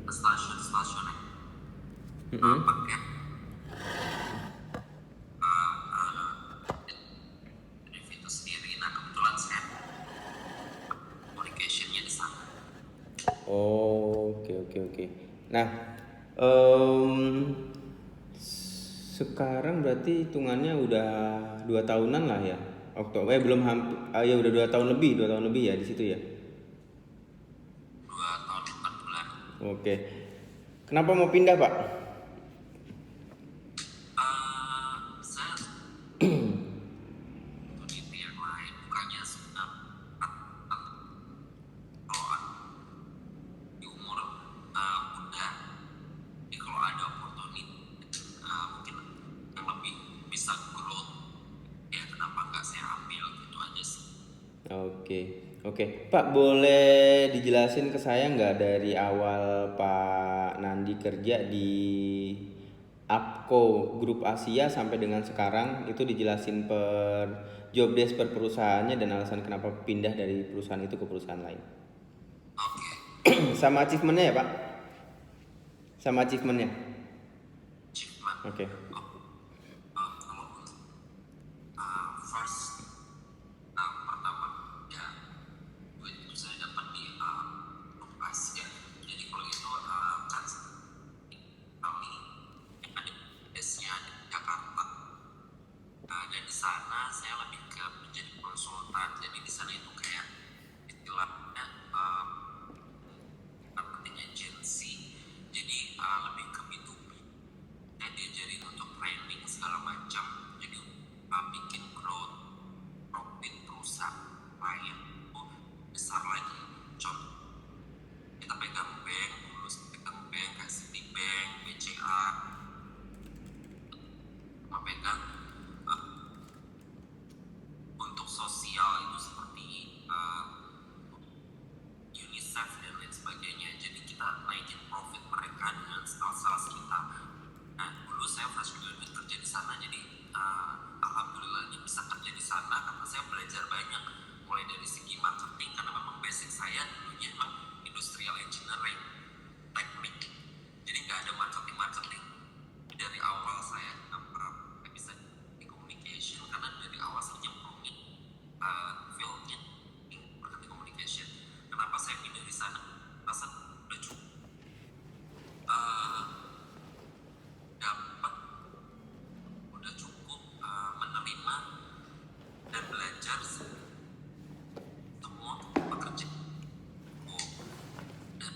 stasiun-stasiun Mm-mm. pakai drive itu sendiri. Nah kebetulan saya communication-nya di sana. Oh, oke oke oke. Nah, em, sekarang berarti hitungannya udah 2 tahunan lah ya. Oktober, belum hampir, ya udah 2 tahun lebih, 2 tahun lebih ya di situ ya. 2 tahun 4 bulan. Oke. Kenapa mau pindah, Pak? Saya opportunity yang lain, bukannya sudah kalau di umur muda. Jadi kalau ada opportunity mungkin yang lebih bisa growth, ya kenapa nggak saya ambil, gitu aja sih. Oke, oke. Pak, boleh dijelasin ke saya nggak dari awal Pak Nandi kerja di Apco Grup Asia sampai dengan sekarang itu dijelasin per job desk per perusahaannya dan alasan kenapa pindah dari perusahaan itu ke perusahaan lain. Oke. Sama achievementnya ya Pak? Sama achievementnya. Achievement. Oke. Kalau untuk first, pertama ya duit itu saya dapat di Grup Asia. Jadi kalau itu kan kami yang ada base-nya di Jakarta. Dan di sana saya lebih ke menjadi konsultan. Jadi di sana itu kayak istilahnya marketing agency. Jadi lebih ke B2B. Saya diajarin untuk training segala macam. Jadi bikin growth profit perusahaan klien itu besar lagi. Contoh, kita pegang bank dulu, pegang bank kayak Citibank, BCA, memegang untuk sosial itu seperti UNICEF dan lain sebagainya. Jadi kita naikin profit mereka dengan sales kita. Nah dulu saya fresh graduate kerja di sana, jadi alhamdulillahnya bisa kerja di sana karena saya belajar banyak mulai dari segi marketing, karena memang basic saya dulunya emang industrial engineering teknik. Jadi nggak ada marketing dari awal. Saya bisa di communication karena dari awal saya nyemplungin fieldnya marketing communication. Kenapa saya pindah di sana? Rasa udah cukup dapat, udah cukup menerima dan belajar semua pekerjaan. Dan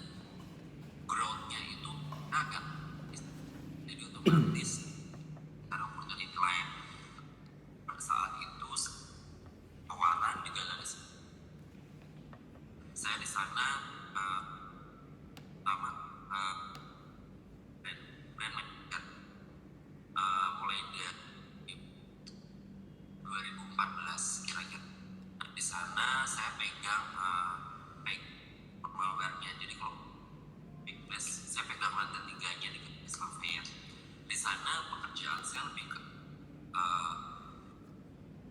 growth-nya itu agak, jadi otomatis ada opportunity lain. Pada saat itu tawaran juga ada. Saya di sana pertama brand manager mulai dari 2014 kira-kira. Di sana saya pegang malware-nya. Jadi kalau Big Place saya pegang lantai 3-nya di Big Lafayette. Di sana pekerjaan saya lebih ke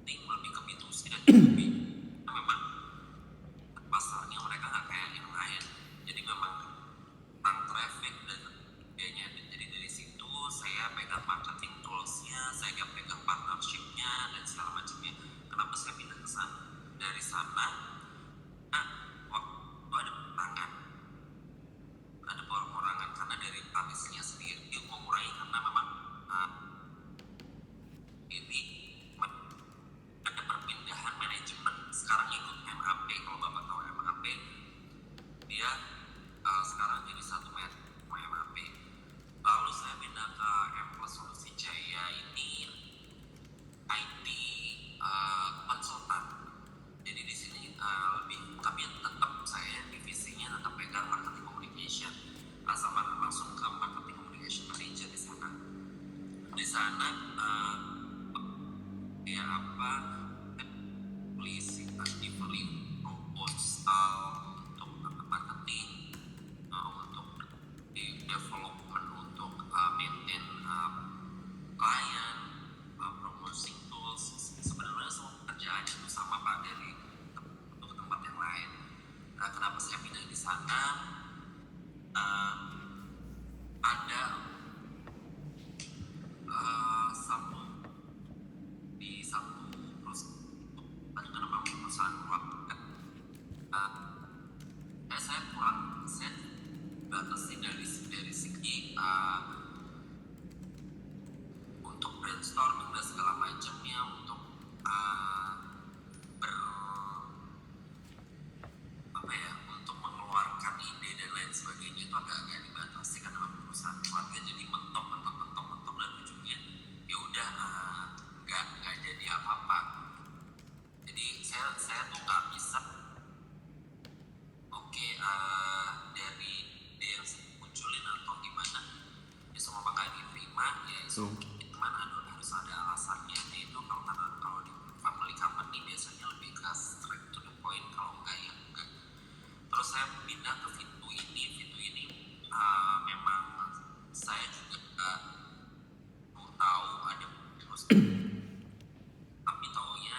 lebih ke B2C dan B2B. Memang pasarnya mereka nggak kayak yang lain. Jadi memang tentang traffic dan sebagainya. Jadi dari situ saya pegang marketing tools-nya, saya pegang partnership-nya dan segala macamnya. Kenapa saya pindah ke sana? Dari sana, waktu ada perangan, ada perorangan karena dari Parisnya sendiri dia mengurangi karena memang ini ada perpindahan manajemen. Sekarang ikut MAP. Kalau Bapak tahu MAP, dia sekarang jadi satu merek MAP. Lalu saya pindah ke M Plus Solusi Jaya, ini IT konsultan. Jadi di sini lebih, tapi tetap saya divisinya tetap pegang marketing communication. Sama langsung ke marketing communication manager di sana. Di sana ya apa polisi delivery proposal untuk marketing, untuk di development, untuk maintain klien, promoting tools. Sebenarnya semua pekerjaan itu sama Pak, dari tempat yang lain. Nah, kenapa saya pindah di sana? dibatasi dari segi untuk brainstorming dan segala macamnya, untuk ber apa ya, untuk mengeluarkan ide dan lain sebagainya itu agak-agak dibatasi karena memang perusahaan keluarga. Jadi mentok dan ujungnya ya udah nggak jadi apa-apa. Jadi saya tuh nggak bisa dari ide yang saya munculin atau gimana ya semua bakal diterima ya itu cuman harus ada alasannya. Nah itu kalau di family company biasanya lebih ke straight to the point, kalau enggak ya enggak. Terus saya pindah ke Fitu ini memang saya juga tahu ada terus tapi taunya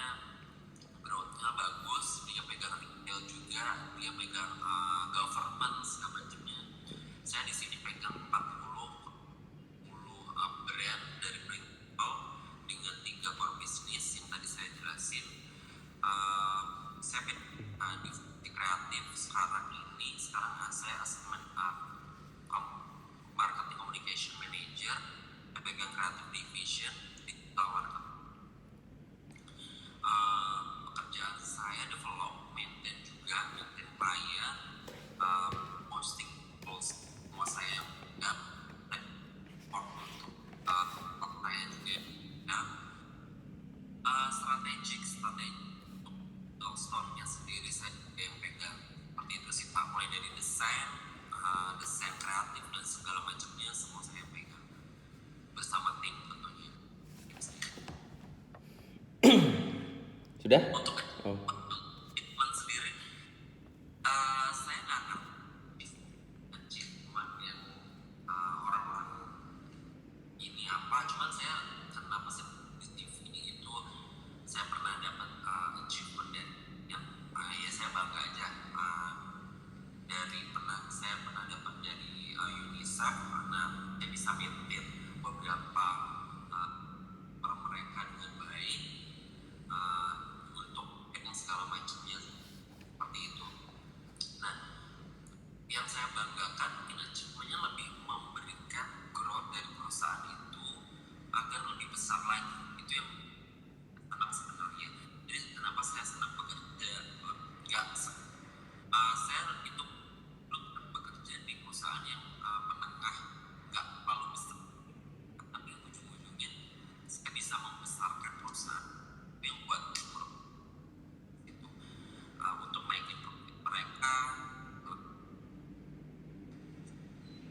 growth-nya bagus, dia pegang retail juga, dia pegang government segala macamnya. Saya di sini pegang 40 brand dari principal dengan 3 core bisnis yang tadi saya jelasin. Saya di kreatif sekarang saya marketing communication manager, saya pegang creative division digital marketing. Pekerjaan saya development dan juga maintain klien, posting post semua saya yang pegang, untuk saya juga strategik untuk store-nya sendiri saya juga yang pegang. Seperti itu sih Pak, mulai dari desain kreatif dan segala macamnya semua saya pegang bersama tim tentunya. Sudah? Untuk Oh. achievement sendiri, saya nggak ngerti achievement yang orang-orang ini apa. Cuman saya kenapa saya di TV ini itu saya pernah dapat achievement dan yang ya saya bangga aja saya pernah dapat dari UNICEF karena saya bisa maintain beberapa orang mereka dengan baik untuk yang segala macamnya seperti itu. Nah, yang saya banggakan mungkin achievementnya lebih memberikan growth dari perusahaan itu agar lebih besar lagi. Itu yang senang sebenarnya. Jadi kenapa saya senang bekerja? Saya itu bekerja di perusahaan yang menengah, nggak terlalu besar, tapi ujung-ujungnya saya bisa membesarkan perusahaan. Itu yang buat itu untuk naikin profit mereka.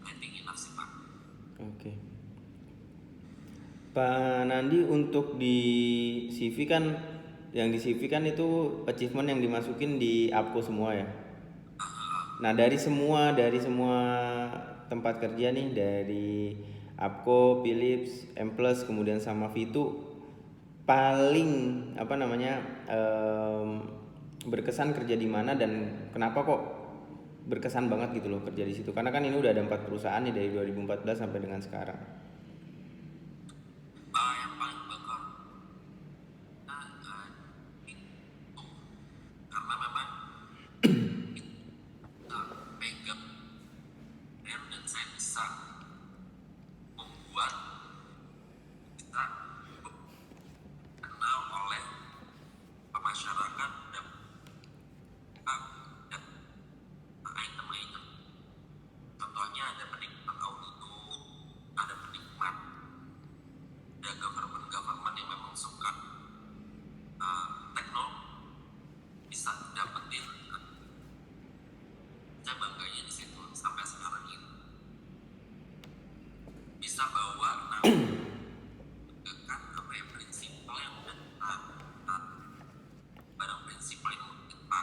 I think enough sih Pak. Oke. Pak Nandi, untuk di CV kan, yang di CV kan itu achievement yang dimasukin di APCO semua ya. Nah dari semua tempat kerja nih, dari APCO, Philips, M Plus, kemudian sama Vitu, paling berkesan kerja di mana dan kenapa kok berkesan banget gitu loh kerja di situ? Karena kan ini udah ada 4 perusahaan nih dari 2014 sampai dengan sekarang. Yang paling bakar karena memang pegang brand dan saya bisa membuat kita kenal oleh masyarakat dan item-item. Contohnya ada penikmat audio, ada penikmat, ada government yang memang suka teknologi bisa dapetin. Saya bangganya di situ sampai sekarang ini bisa bawa nama kan apa ya, prinsipal yang udah barang prinsipal yang udah kita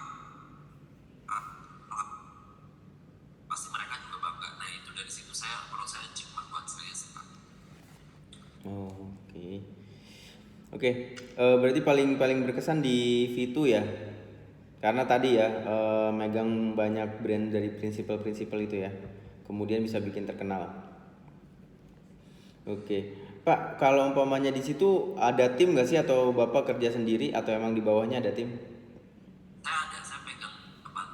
pasti mereka juga bangga. Nah itu dari situ menurut saya achievement buat saya sih Pak. Oke. Berarti paling berkesan di Vitu ya, karena tadi ya megang banyak brand dari prinsipal itu ya, kemudian bisa bikin terkenal. Oke Pak, kalau umpamanya di situ ada tim nggak sih, atau Bapak kerja sendiri atau emang di bawahnya ada tim? Saya pegang tempat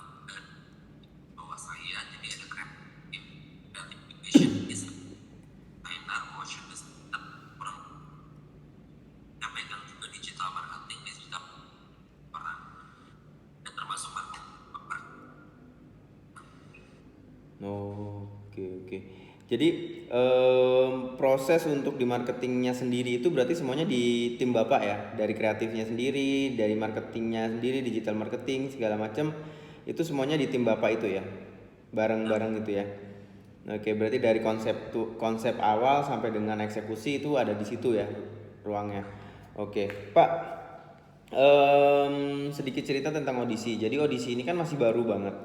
bawah saya, jadi ada kreatif Jadi proses untuk di marketingnya sendiri itu berarti semuanya di tim Bapak ya, dari kreatifnya sendiri, dari marketingnya sendiri, digital marketing segala macam itu semuanya di tim Bapak itu ya, bareng-bareng itu ya. Oke, berarti dari konsep awal sampai dengan eksekusi itu ada di situ ya ruangnya. Oke, Pak, sedikit cerita tentang audisi. Jadi audisi ini kan masih baru banget.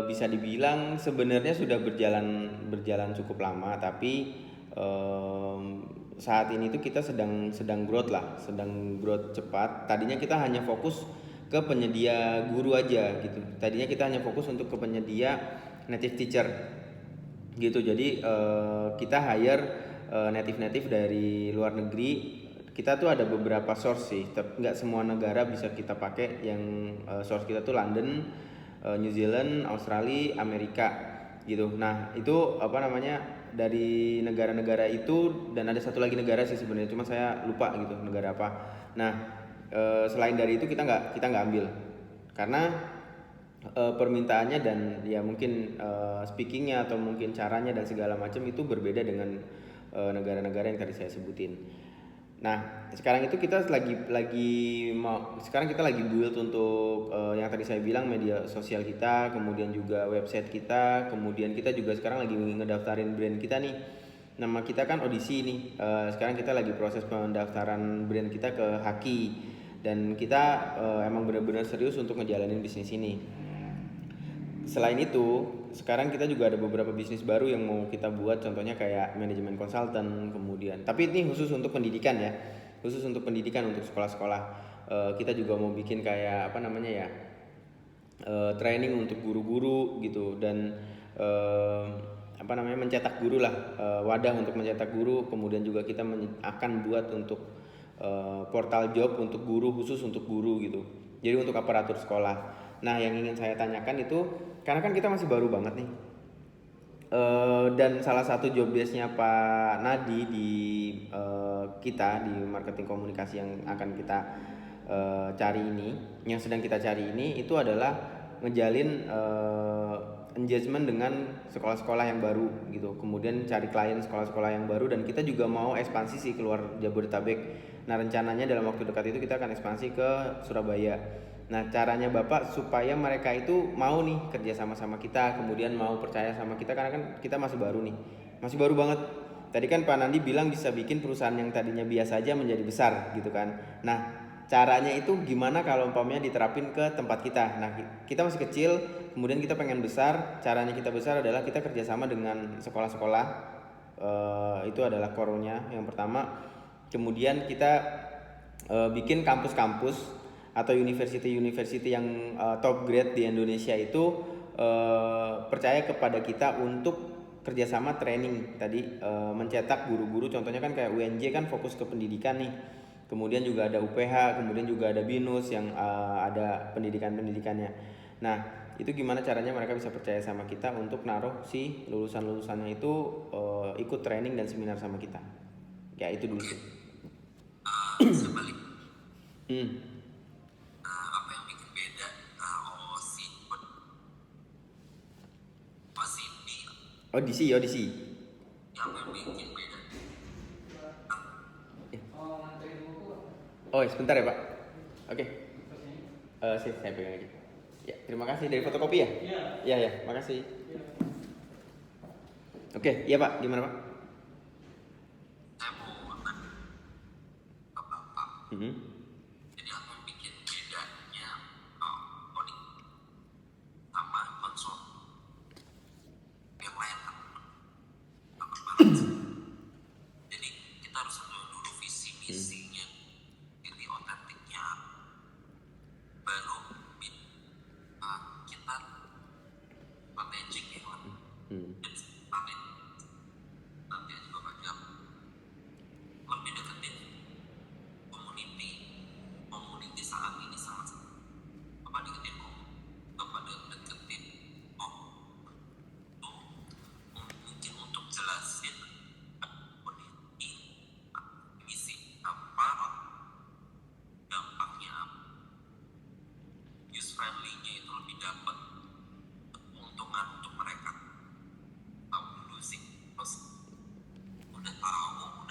Bisa dibilang sebenarnya sudah berjalan cukup lama, tapi saat ini tuh kita sedang growth lah, sedang growth cepat. Tadinya kita hanya fokus ke penyedia guru aja gitu. Tadinya kita hanya fokus untuk ke penyedia native teacher gitu. Jadi kita hire native dari luar negeri. Kita tuh ada beberapa source sih, nggak semua negara bisa kita pakai. Yang source kita tuh London, New Zealand, Australia, Amerika gitu. Nah itu apa namanya, dari negara-negara itu, dan ada satu lagi negara sih sebenarnya, cuma saya lupa gitu negara apa. Nah selain dari itu kita nggak ambil karena permintaannya dan ya mungkin speakingnya atau mungkin caranya dan segala macam itu berbeda dengan negara-negara yang tadi saya sebutin. Nah sekarang itu kita sekarang kita lagi build untuk yang tadi saya bilang media sosial kita, kemudian juga website kita, kemudian kita juga sekarang lagi ngedaftarin brand kita nih. Nama kita kan Audisi nih. Sekarang kita lagi proses pendaftaran brand kita ke Haki, dan kita emang benar-benar serius untuk ngejalanin bisnis ini. Selain itu, sekarang kita juga ada beberapa bisnis baru yang mau kita buat, contohnya kayak manajemen konsultan, kemudian. Tapi ini khusus untuk pendidikan ya, khusus untuk pendidikan untuk sekolah-sekolah. Kita juga mau bikin kayak apa namanya ya, training untuk guru-guru gitu, dan apa namanya, mencetak guru lah, wadah untuk mencetak guru. Kemudian juga kita akan buat untuk portal job untuk guru, khusus untuk guru gitu. Jadi untuk aparatur sekolah. Nah yang ingin saya tanyakan itu, karena kan kita masih baru banget nih, dan salah satu job desk-nya Pak Nadi di kita di marketing komunikasi yang akan kita cari ini, yang sedang kita cari ini, itu adalah ngejalin engagement dengan sekolah-sekolah yang baru gitu. Kemudian cari klien sekolah-sekolah yang baru, dan kita juga mau ekspansi sih keluar Jabodetabek. Nah rencananya dalam waktu dekat itu kita akan ekspansi ke Surabaya. Nah caranya Bapak supaya mereka itu mau nih kerja sama kita, kemudian mau percaya sama kita, karena kan kita masih baru nih, masih baru banget. Tadi kan Pak Nandi bilang bisa bikin perusahaan yang tadinya biasa aja menjadi besar gitu kan. Nah caranya itu gimana kalau umpamanya diterapin ke tempat kita. Nah kita masih kecil, kemudian kita pengen besar. Caranya kita besar adalah kita kerjasama dengan sekolah-sekolah, itu adalah core-nya yang pertama. Kemudian kita bikin kampus-kampus atau university yang top grade di Indonesia itu percaya kepada kita untuk kerjasama training tadi, mencetak guru-guru. Contohnya kan kayak UNJ kan fokus ke pendidikan nih, kemudian juga ada UPH, kemudian juga ada BINUS yang ada pendidikannya. Nah itu gimana caranya mereka bisa percaya sama kita untuk naruh si lulusannya itu ikut training dan seminar sama kita. Ya itu dulu sih. Sebalik apa yang bikin beda Audisi. yang bikin beda Oh sebentar ya Pak. Oke. Sih saya pegang lagi. Ya terima kasih. Dari fotokopi ya? Iya. Ya makasih. Oke iya Pak, gimana Pak? saya mau nanya ke Bapak. Jadi apa yang bikin bedanya audit sama konsol yang lain kan sama banget sih. Jadi kita harus tahu dulu visi misinya, ini otentiknya, baru kita strategik ya kan. Nanti juga banyak lebih deketin community saat ini sangat apa deketin deketin tuh mungkin untuk jelasin community misi apa, dampaknya apa, use friendly-nya itu lebih dapat keuntungan untuk mereka.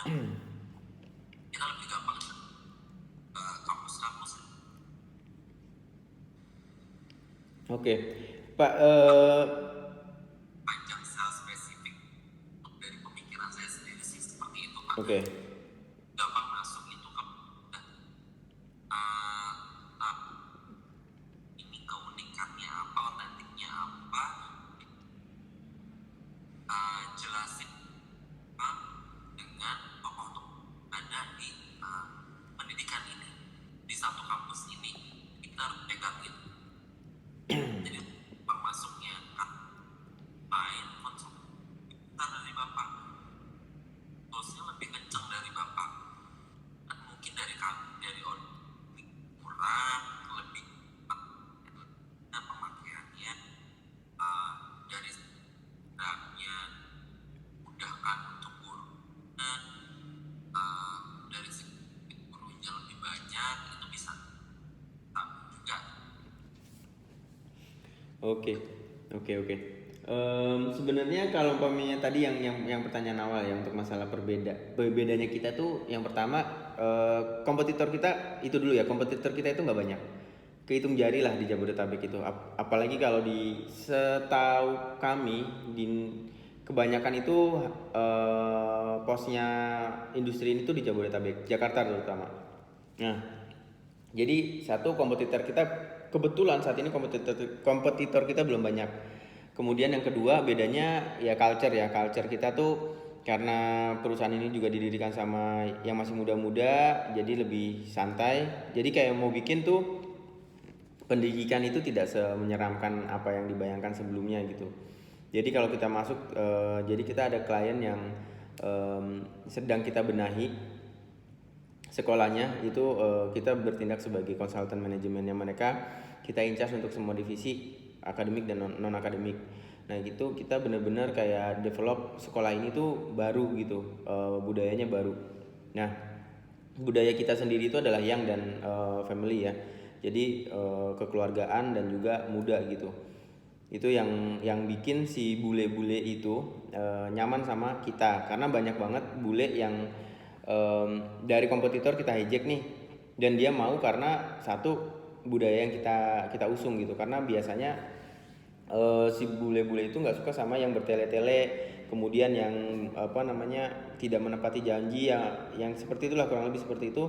Kita lebih gampang ke kampus-kampus Oke, Pak. panjang secara spesifik. Dari pemikiran saya sendiri sih seperti itu Pak. Oke. Gampang masuk itu ke ini keunikannya apa, otentiknya apa, jelasin dengan tokoh-tokoh ada di pendidikan ini di satu kampus ini kita harus pegang itu. Jadi masuknya kan main konsep kita dari bapak, bosnya lebih kencang dari bapak, kan mungkin dari kami dari kurang lebih pemakaiannya dari setidaknya mudahkan untuk gurunya, dari segi gurunya lebih banyak itu bisa juga. Oke, oke. Sebenarnya kalau umpamanya tadi yang pertanyaan awal ya untuk masalah perbedaannya kita tuh yang pertama kompetitor kita itu dulu ya, kompetitor kita itu nggak banyak, kehitung jari lah di Jabodetabek itu. Apalagi kalau di setahu kami di kebanyakan itu posnya industri ini tuh di Jabodetabek, Jakarta terutama. Nah, jadi satu kompetitor kita kebetulan saat ini kompetitor kita belum banyak. Kemudian yang kedua bedanya ya culture kita tuh karena perusahaan ini juga didirikan sama yang masih muda-muda jadi lebih santai. Jadi kayak mau bikin tuh pendidikan itu tidak semenyeramkan apa yang dibayangkan sebelumnya gitu. Jadi kalau kita masuk jadi kita ada klien yang sedang kita benahi sekolahnya itu kita bertindak sebagai konsultan manajemennya mereka, kita incas untuk semua divisi akademik dan non akademik. Nah gitu kita benar-benar kayak develop sekolah ini tuh baru gitu, budayanya baru. Nah budaya kita sendiri itu adalah young dan family ya, jadi kekeluargaan dan juga muda gitu. Itu yang bikin si bule-bule itu nyaman sama kita karena banyak banget bule yang dari kompetitor kita hijack nih dan dia mau karena satu budaya yang kita usung gitu, karena biasanya si bule-bule itu nggak suka sama yang bertele-tele kemudian yang tidak menepati janji yang seperti itulah, kurang lebih seperti itu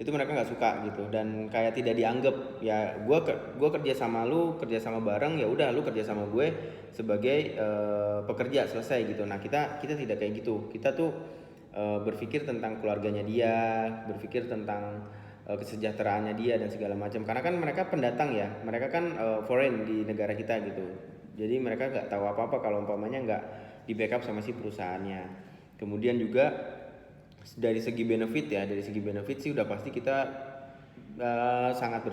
mereka nggak suka gitu dan kayak tidak dianggap ya gue kerja sama lu, kerja sama bareng, ya udah lu kerja sama gue sebagai pekerja selesai gitu. Nah kita tidak kayak gitu, kita tuh berpikir tentang keluarganya dia, berpikir tentang kesejahteraannya dia dan segala macam, karena kan mereka pendatang ya, mereka kan foreign di negara kita gitu, jadi mereka nggak tahu apa-apa kalau umpamanya nggak di backup sama si perusahaannya. Kemudian juga dari segi benefit sih udah pasti kita sangat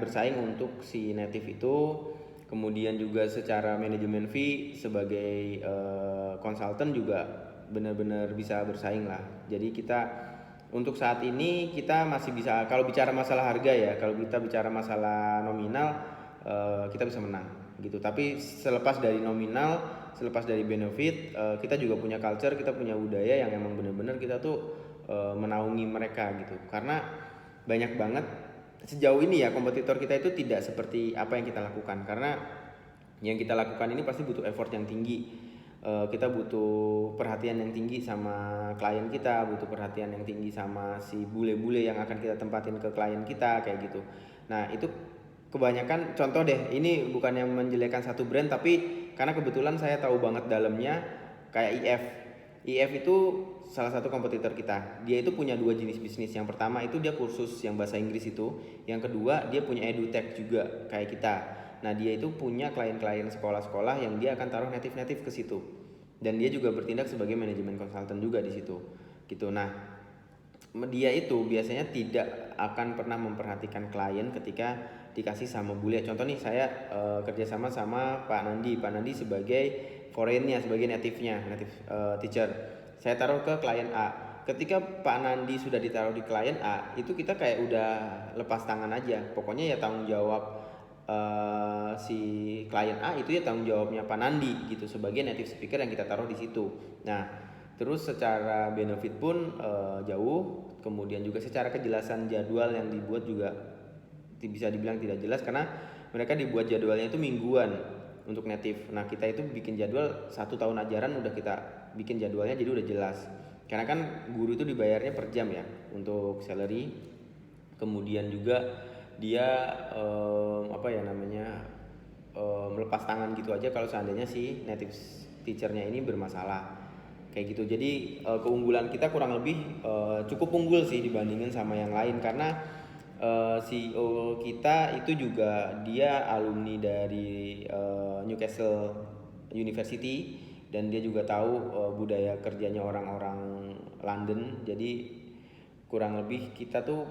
bersaing untuk si native itu. Kemudian juga secara manajemen fee sebagai konsultan juga benar-benar bisa bersaing lah. Jadi kita untuk saat ini kita masih bisa, kalau bicara masalah harga ya, kalau kita bicara masalah nominal kita bisa menang gitu. Tapi selepas dari nominal, selepas dari benefit, kita juga punya culture, kita punya budaya yang emang benar-benar kita tuh menaungi mereka gitu. Karena banyak banget sejauh ini ya kompetitor kita itu tidak seperti apa yang kita lakukan, karena yang kita lakukan ini pasti butuh effort yang tinggi. Kita butuh perhatian yang tinggi sama klien kita, butuh perhatian yang tinggi sama si bule-bule yang akan kita tempatin ke klien kita kayak gitu. Nah itu kebanyakan, contoh deh, ini bukan yang menjelekan satu brand, tapi karena kebetulan saya tahu banget dalamnya, kayak IF itu salah satu kompetitor kita. Dia itu punya dua jenis bisnis. Yang pertama itu dia kursus yang bahasa Inggris itu, yang kedua dia punya edutech juga kayak kita. Nah dia itu punya klien-klien sekolah-sekolah yang dia akan taruh native ke situ, dan dia juga bertindak sebagai manajemen konsultan juga di situ gitu. Nah dia itu biasanya tidak akan pernah memperhatikan klien ketika dikasih sama bule. Contoh nih saya kerjasama sama Pak Nandi sebagai foreignnya, sebagai native teacher, saya taruh ke klien A. Ketika Pak Nandi sudah ditaruh di klien A, itu kita kayak udah lepas tangan aja, pokoknya ya tanggung jawab si klien A itu ya tanggung jawabnya Pak Nandi gitu sebagai native speaker yang kita taruh di situ. Nah Terus secara benefit pun jauh, kemudian juga secara kejelasan jadwal yang dibuat juga bisa dibilang tidak jelas karena mereka dibuat jadwalnya itu mingguan untuk native. Nah kita itu bikin jadwal 1 tahun ajaran udah kita bikin jadwalnya jadi udah jelas. Karena kan guru itu dibayarnya per jam ya untuk salary. Kemudian juga dia melepas tangan gitu aja kalau seandainya si native teachernya ini bermasalah kayak gitu. Jadi keunggulan kita kurang lebih cukup unggul sih dibandingin sama yang lain karena CEO kita itu juga dia alumni dari Newcastle University dan dia juga tahu budaya kerjanya orang-orang London. Jadi kurang lebih kita tuh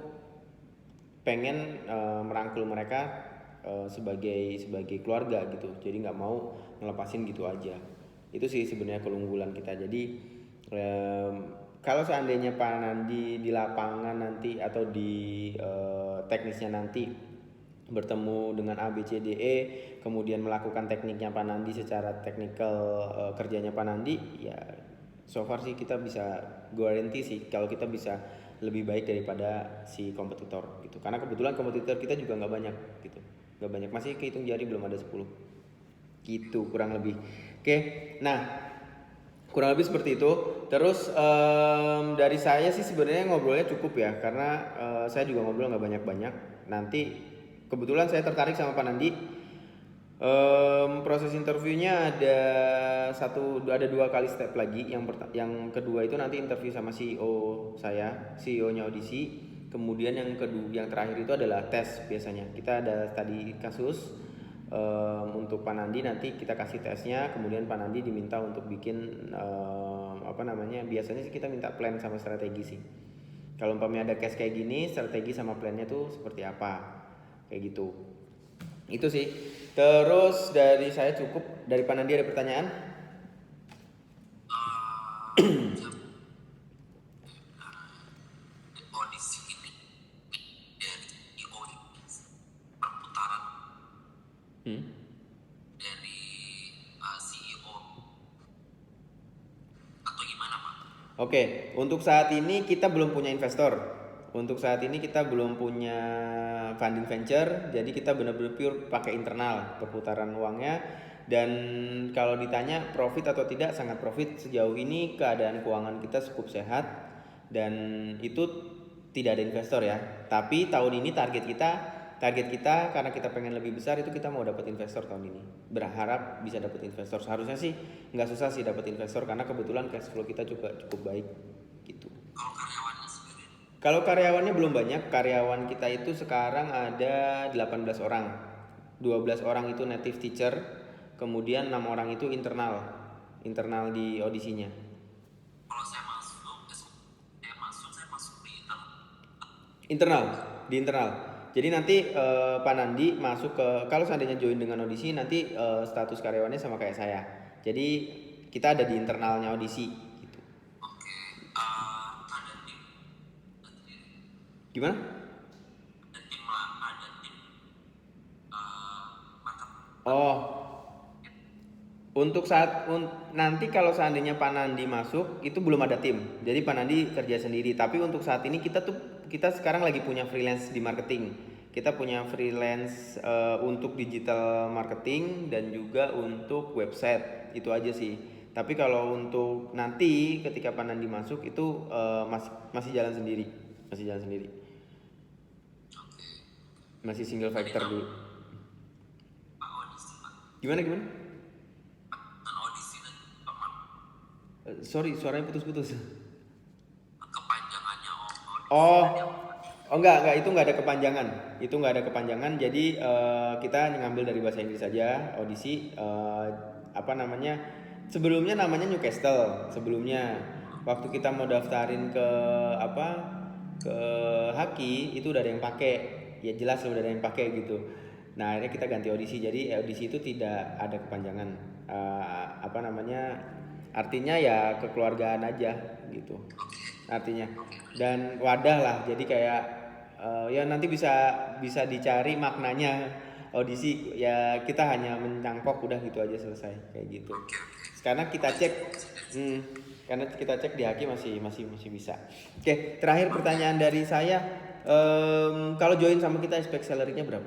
pengen merangkul mereka sebagai keluarga gitu. Jadi nggak mau ngelepasin gitu aja. Itu sih sebenarnya keunggulan kita. Jadi kalau seandainya Pak Nandi di lapangan nanti atau di teknisnya nanti bertemu dengan A B C D E kemudian melakukan tekniknya Pak Nandi secara teknikal kerjanya Pak Nandi ya so far sih kita bisa guarantee sih kalau kita bisa lebih baik daripada si kompetitor gitu. Karena kebetulan kompetitor kita juga nggak banyak gitu. Nggak banyak, masih kehitung jari belum ada 10 gitu kurang lebih. Oke, nah kurang lebih seperti itu. Terus dari saya sih sebenarnya ngobrolnya cukup ya karena saya juga ngobrol nggak banyak-banyak. Nanti kebetulan saya tertarik sama Pak Nandi. Proses interviewnya ada 2 kali step lagi. Yang kedua itu nanti interview sama CEO saya, CEO-nya Audisi. Kemudian yang terakhir itu adalah tes biasanya. Kita ada tadi kasus untuk Pak Nandi nanti kita kasih tesnya. Kemudian Pak Nandi diminta untuk bikin biasanya sih kita minta plan sama strategi sih. Kalau umpamanya ada case kayak gini, strategi sama plannya tuh seperti apa kayak gitu. Itu sih. Terus dari saya cukup. Dari Pak Nandi ada pertanyaan? Audisi ini dari CEO perputaran dari CEO atau gimana Pak? Oke, untuk saat ini kita belum punya investor. Untuk saat ini kita belum punya funding venture, jadi kita benar-benar pure pakai internal perputaran uangnya. Dan kalau ditanya profit atau tidak, sangat profit sejauh ini. Keadaan keuangan kita cukup sehat dan itu tidak ada investor ya. Tapi tahun ini target kita karena kita pengen lebih besar itu kita mau dapat investor tahun ini. Berharap bisa dapat investor. Seharusnya sih nggak susah sih dapat investor karena kebetulan cash flow kita juga cukup baik gitu. Kalau karyawannya sendiri? Kalau karyawannya belum banyak. Karyawan kita itu sekarang ada 18 orang. 12 orang itu native teacher, kemudian 6 orang itu internal di audisinya. Kalau saya masuk di internal. Jadi nanti Pak Nandi masuk kalau seandainya join dengan audisi nanti status karyawannya sama kayak saya. Jadi kita ada di internalnya audisi gitu. Oke, ada tim Gimana? ada tim mantap. Oh, untuk nanti kalau seandainya Pak Nandi masuk itu belum ada tim. Jadi Pak Nandi kerja sendiri. Tapi untuk saat ini kita sekarang lagi punya freelance di marketing. Kita punya freelance untuk digital marketing dan juga untuk website. Itu aja sih. Tapi kalau untuk nanti ketika Pak Nandi masuk itu masih jalan sendiri. Masih single factor dulu. Gimana? Audisi dan Sorry, suaranya putus-putus. kepanjangannya Enggak, itu enggak ada kepanjangan. Jadi kita ngambil dari bahasa Inggris saja. Audisi sebelumnya namanya Newcastle. Sebelumnya waktu kita mau daftarin ke Haki itu udah ada yang pakai. Ya jelas udah ada yang pakai gitu. Nah, akhirnya kita ganti audisi. Jadi audisi itu tidak ada kepanjangan. Artinya ya kekeluargaan aja gitu. Artinya dan wadah lah. Jadi kayak ya nanti bisa dicari maknanya audisi ya kita hanya mencangkok udah gitu aja selesai kayak gitu. Karena kita cek Karena kita cek di Haki masih bisa. Oke, terakhir pertanyaan dari saya, kalau join sama kita expect salary-nya berapa?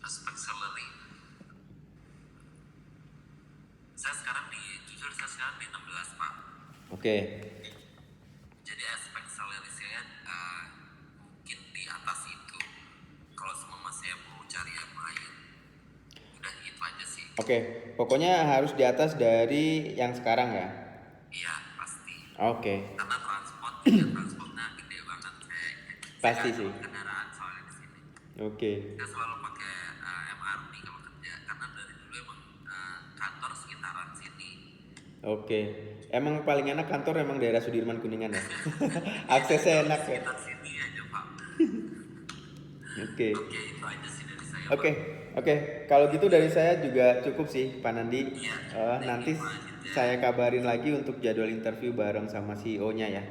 Aspek salary. Jujur saya sekarang di 16 Pak. Oke. Jadi aspek salary saya mungkin di atas itu. Kalau semua saya mau cari yang lain, udah itu aja sih. Oke, pokoknya harus di atas dari yang sekarang ya. Iya pasti. Oke. Karena transportnya gede banget kayak. Pasti saya sih. Kendaraan soalnya di sini. Oke. Saya selalu pakai MRT kalau kerja karena dari dulu emang kantor sekitaran sini. Oke. Emang paling enak kantor emang daerah Sudirman Kuningan ya. Aksesnya enak ya. Sekitar sini aja Pak. Oke. Oke, itu aja sih dari saya. Oke. Oke. Kalau gitu dari saya juga cukup sih, Pak Nandi. Iya. Nanti saya kabarin lagi untuk jadwal interview bareng sama CEO-nya ya.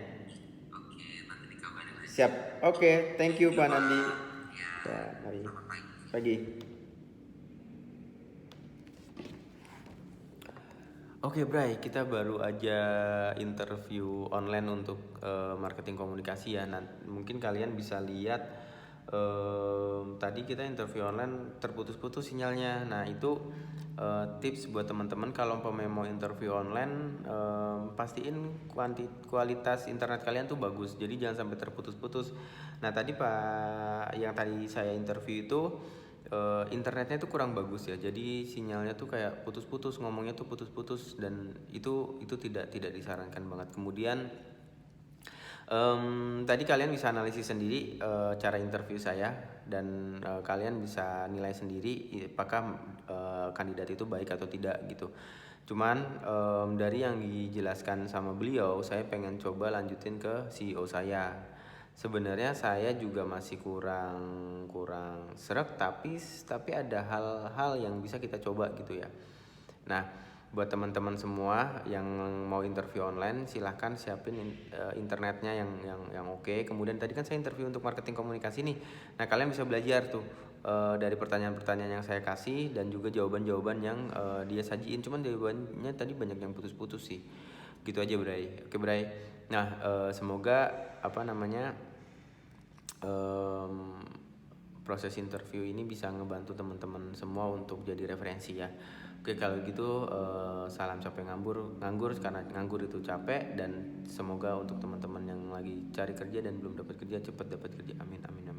Oke, nanti dikabarin aja. Siap. Oke, thank you Pak Nandi. Ya, Ya, mari. selamat pagi. Pagi. Oke, Bray, kita baru aja interview online untuk marketing komunikasi ya. Nah, mungkin kalian bisa lihat tadi kita interview online terputus-putus sinyalnya. Nah, itu tips buat teman-teman kalau mau interview online, pastiin kualitas internet kalian tuh bagus. Jadi jangan sampai terputus-putus. Nah, tadi Pak yang tadi saya interview itu internetnya tuh kurang bagus ya, jadi sinyalnya tuh kayak putus-putus, ngomongnya tuh putus-putus, dan itu tidak disarankan banget. Kemudian tadi kalian bisa analisis sendiri cara interview saya, dan kalian bisa nilai sendiri apakah kandidat itu baik atau tidak gitu. Cuman dari yang dijelaskan sama beliau, saya pengen coba lanjutin ke CEO saya. Sebenarnya saya juga masih kurang srek, tapi ada hal-hal yang bisa kita coba gitu ya. Nah, buat teman-teman semua yang mau interview online, silahkan siapin internetnya yang oke. Kemudian tadi kan saya interview untuk marketing komunikasi nih. Nah, kalian bisa belajar tuh dari pertanyaan-pertanyaan yang saya kasih dan juga jawaban-jawaban yang dia sajiin. Cuman jawabannya tadi banyak yang putus-putus sih. Gitu aja, Bray. Oke, Bray. Nah, semoga proses interview ini bisa ngebantu teman-teman semua untuk jadi referensi ya. Oke, kalau gitu salam capek nganggur karena nganggur itu capek, dan semoga untuk teman-teman yang lagi cari kerja dan belum dapat kerja cepat dapat kerja. Amin amin amin.